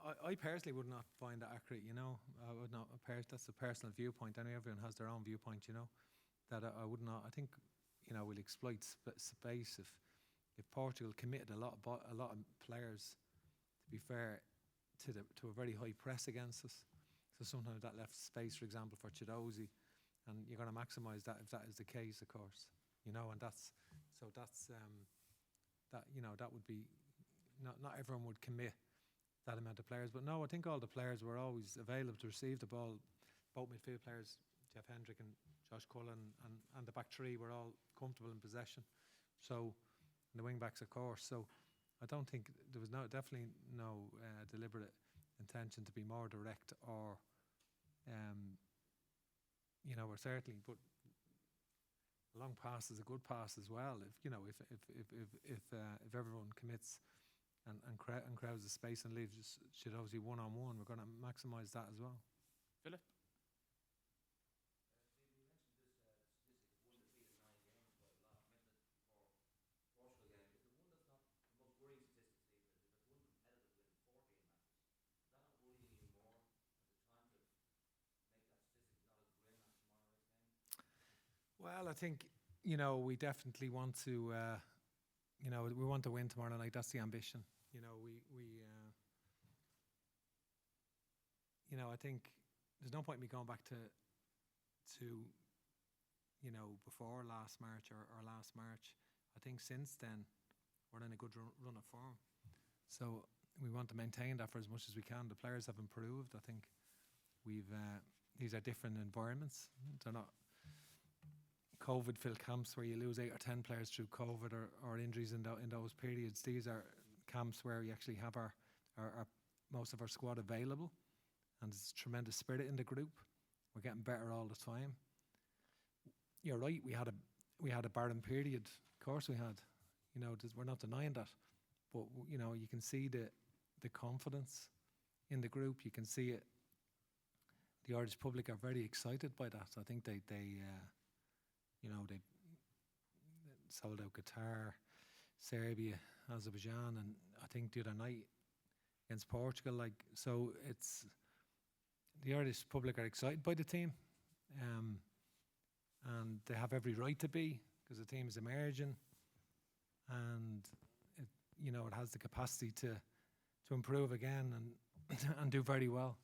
I personally would not find that accurate. I would not. That's a personal viewpoint. I know everyone has their own viewpoint. That I would not. I think we'll exploit space if Portugal committed a lot of players. To be fair, to a very high press against us. So sometimes that left space, for example, for Chiedozie, and you're going to maximise that if that is the case, of course. And that's that would be not everyone would commit that amount of players. But no, I think all the players were always available to receive the ball. Both midfield players, Jeff Hendrick and Josh Cullen, and the back three were all comfortable in possession. So, and the wing backs, of course. So, I don't think there was definitely no deliberate intention to be more direct or, or certainly. But a long pass is a good pass as well. If everyone commits and crowds the space and leaves Chiedozie one-on-one, we're going to maximise that as well. Philip? Well, I think we definitely want to we want to win tomorrow night. That's the ambition. I think there's no point in me going back to before last March or last March. I think since then we're in a good run of form. So we want to maintain that for as much as we can. The players have improved. I think these are different environments. They're not COVID-filled camps where you lose 8 or 10 players through COVID or injuries in those periods. These are camps where we actually have our most of our squad available, and there's tremendous spirit in the group. We're getting better all the time. You're right. We had a barren period. Of course, we had. We're not denying that, but you can see the confidence in the group. You can see it. The Irish public are very excited by that. I think they sold out Qatar, Serbia, Azerbaijan, and I think the other night against Portugal. So it's the Irish public are excited by the team, and they have every right to be because the team is emerging, and it has the capacity to improve again and do very well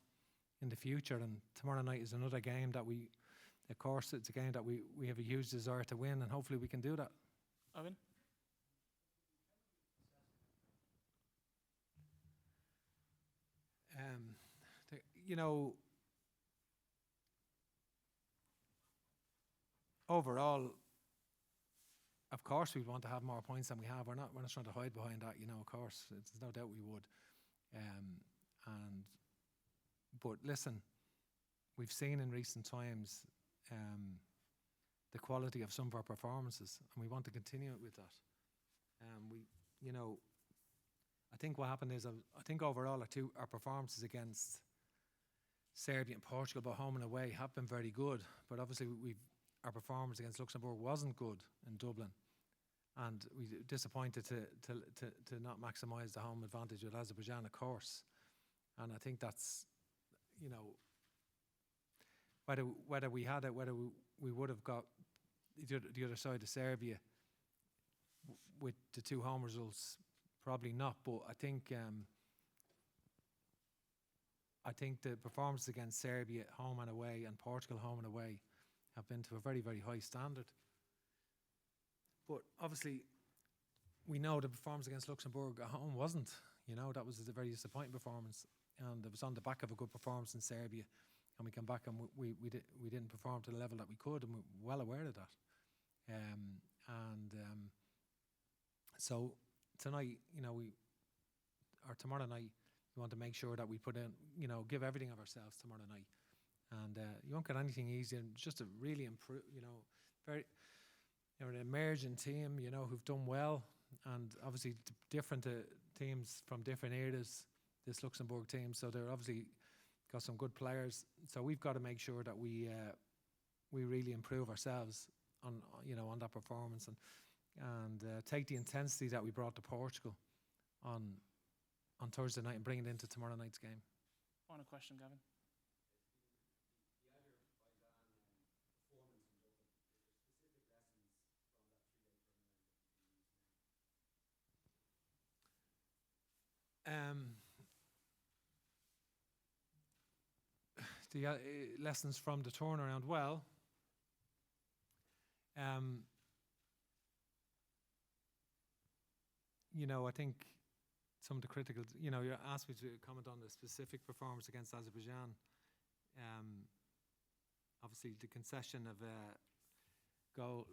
in the future. And tomorrow night is another game that of course, it's a game that we have a huge desire to win, and hopefully we can do that. Owen? Overall, of course, we want to have more points than we have. We're not trying to hide behind that. Of course, there's no doubt we would. But listen, we've seen in recent times the quality of some of our performances, and we want to continue with that. I think what happened is, I think overall our performances against Serbia and Portugal, both home and away, have been very good. But obviously, our performance against Luxembourg wasn't good in Dublin, and we were disappointed to not maximise the home advantage with Azerbaijan, of course. And I think that's whether we had it, whether we would have got the other side of Serbia with the 2 home results, probably not. But I think the performances against Serbia home and away and Portugal home and away have been to a very, very high standard. But obviously, we know the performance against Luxembourg at home wasn't. That was a very disappointing performance, and it was on the back of a good performance in Serbia. And we come back and we didn't perform to the level that we could, and we're well aware of that. So tonight, tomorrow night, we want to make sure that we put in, give everything of ourselves tomorrow night. And you won't get anything easy. And just to really improve, very, an emerging team, who've done well, and obviously different teams from different eras. This Luxembourg team, so they're obviously got some good players. So we've got to make sure that we really improve ourselves on that performance and take the intensity that we brought to Portugal on on Thursday night and bring it into tomorrow night's game. Final question, Gavin. The lessons from the turnaround. Well, I think some of the critical, you asked me to comment on the specific performance against Azerbaijan. Obviously, the concession of goal,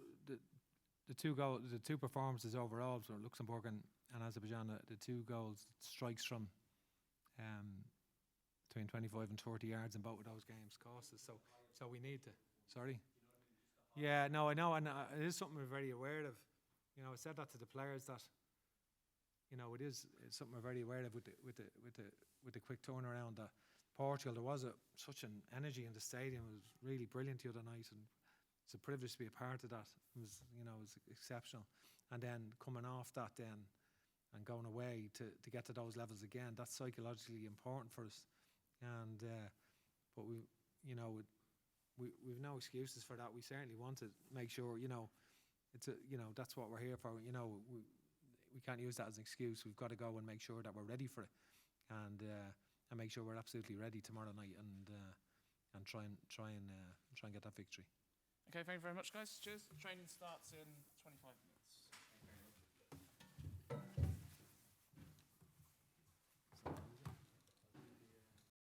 the two performances overall, so Luxembourg and Azerbaijan, the 2 goals, strikes from between 25 and 30 yards in both of those games cost us. So we need to. Sorry. Yeah, no, I know, and it is something we're very aware of. I said that to the players that. It's something we're very aware of with the quick turnaround. Portugal, there was such an energy in the stadium. It was really brilliant the other night, and it's a privilege to be a part of that. It was exceptional. And then coming off that, and going away to get to those levels again, that's psychologically important for us. And but we've no excuses for that. We certainly want to make sure that's what we're here for. We can't use that as an excuse. We've got to go and make sure that we're ready for it, and make sure we're absolutely ready tomorrow night, and try and get that victory. Okay, thank you very much, guys. Cheers. Training starts in 25 minutes.